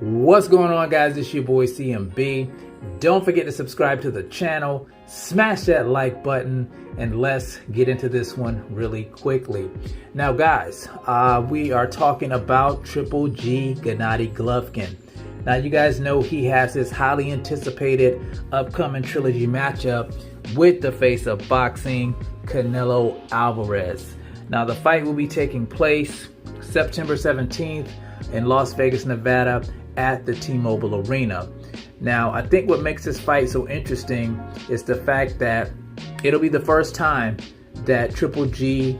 What's going on, guys? It's your boy CMB. Don't forget to subscribe to the channel, smash that like button, and let's get into this one really quickly. Now guys, we are talking about Triple G Gennady Golovkin. Now you guys know he has this highly anticipated upcoming trilogy matchup with the face of boxing, Canelo Alvarez. Now the fight will be taking place September 17th in Las Vegas, Nevada at the T-Mobile Arena. Now I think what makes this fight so interesting is the fact that it'll be the first time that Triple G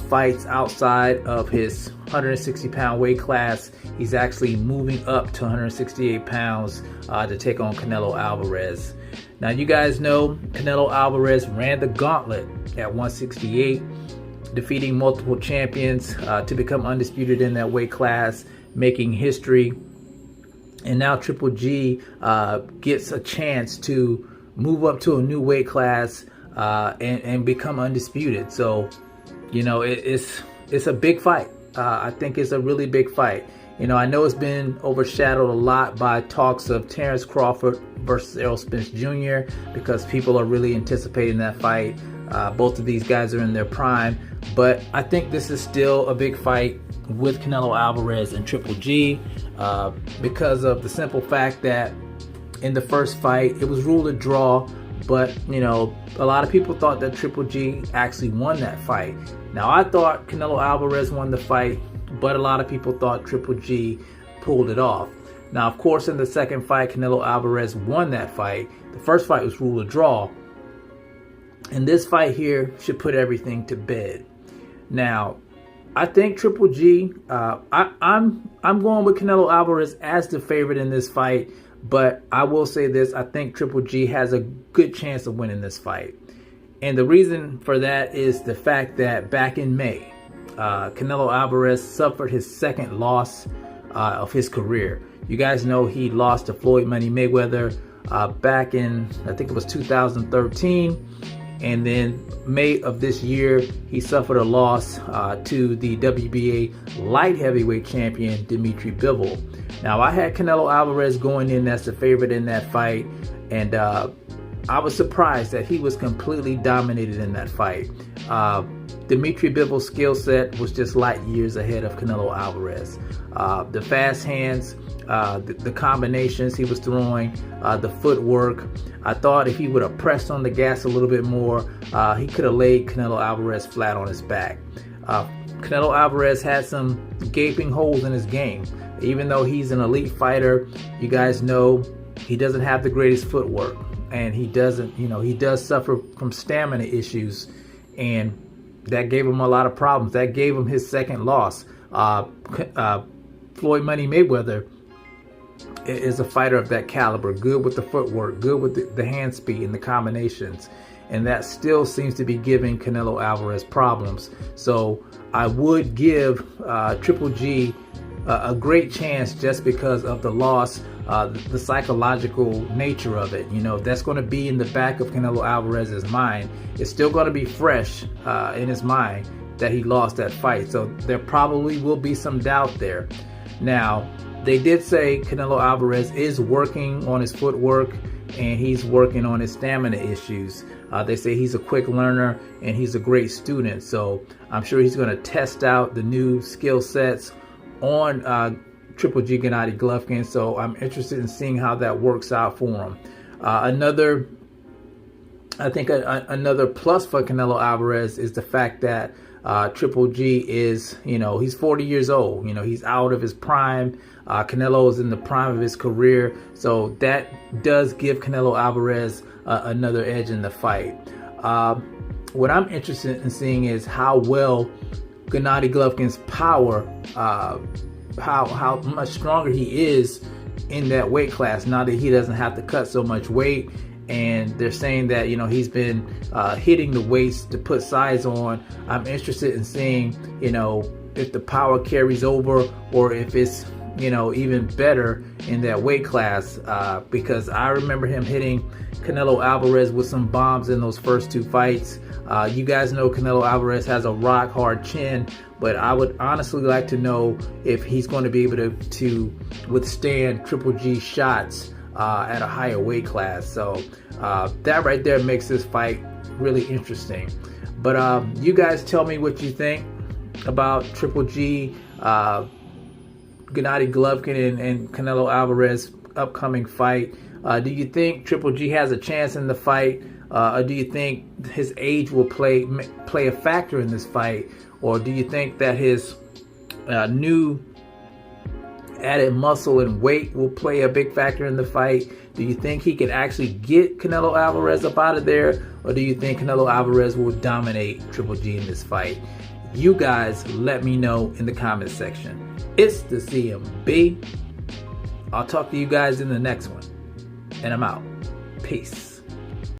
fights outside of his 160-pound weight class. He's actually moving up to 168 pounds to take on Canelo Alvarez. Now you guys know Canelo Alvarez ran the gauntlet at 168, defeating multiple champions to become undisputed in that weight class, making history. And now Triple G gets a chance to move up to a new weight class and become undisputed. So, you know, it's a big fight. I think it's a really big fight. You know, I know it's been overshadowed a lot by talks of Terrence Crawford versus Errol Spence Jr. because people are really anticipating that fight. Both of these guys are in their prime, but I think this is still a big fight with Canelo Alvarez and Triple G because of the simple fact that in the first fight it was ruled a draw, but you know, a lot of people thought that Triple G actually won that fight. Now I thought Canelo Alvarez won the fight, but a lot of people thought Triple G pulled it off. Now of course in the second fight Canelo Alvarez won that fight. The first fight was ruled a draw, and this fight here should put everything to bed. Now I think Triple G, I'm going with Canelo Alvarez as the favorite in this fight, but I will say this, I think Triple G has a good chance of winning this fight. And the reason for that is the fact that back in May, Canelo Alvarez suffered his second loss of his career. You guys know he lost to Floyd Money Mayweather back in, I think it was 2013. And then May of this year, he suffered a loss to the WBA light heavyweight champion, Dmitry Bivol. Now, I had Canelo Alvarez going in as the favorite in that fight, and I was surprised that he was completely dominated in that fight. Dmitry Bivol's skill set was just light years ahead of Canelo Alvarez. The fast hands, the combinations he was throwing, the footwork. I thought if he would have pressed on the gas a little bit more, he could have laid Canelo Alvarez flat on his back. Canelo Alvarez had some gaping holes in his game. Even though he's an elite fighter, you guys know he doesn't have the greatest footwork, and he doesn't, you know, he does suffer from stamina issues, and that gave him a lot of problems. That gave him his second loss. Floyd Money Mayweather is a fighter of that caliber, good with the footwork, good with the hand speed and the combinations, and that still seems to be giving Canelo Alvarez problems. So I would give Triple G a great chance just because of the loss, the psychological nature of it. You know, that's going to be in the back of Canelo Alvarez's mind. It's still going to be fresh in his mind that he lost that fight, so there probably will be some doubt there. Now, they did say Canelo Alvarez is working on his footwork and he's working on his stamina issues. They say he's a quick learner and he's a great student, so I'm sure he's going to test out the new skill sets on Triple G Gennady Golovkin. So I'm interested in seeing how that works out for him. Another plus for Canelo Alvarez is the fact that Triple G is, you know, he's 40 years old. You know, he's out of his prime. Canelo is in the prime of his career, so that does give Canelo Alvarez another edge in the fight. What I'm interested in seeing is how well Gennady Golovkin's power, how much stronger he is in that weight class now that he doesn't have to cut so much weight. And they're saying that, you know, he's been hitting the weights to put size on. I'm interested in seeing, you know, if the power carries over or if it's even better in that weight class, because I remember him hitting Canelo Alvarez with some bombs in those first 2 fights. You guys know Canelo Alvarez has a rock hard chin, but I would honestly like to know if he's going to be able to withstand Triple G shots at a higher weight class. So that right there makes this fight really interesting. But you guys tell me what you think about Triple G, Gennady Golovkin and Canelo Alvarez upcoming fight. Do you think Triple G has a chance in the fight? Or do you think his age will play a factor in this fight? Or do you think that his new added muscle and weight will play a big factor in the fight? Do you think he can actually get Canelo Alvarez up out of there? Or do you think Canelo Alvarez will dominate Triple G in this fight? You guys let me know in the comment section. It's the CMB. I'll talk to you guys in the next one. And I'm out. Peace.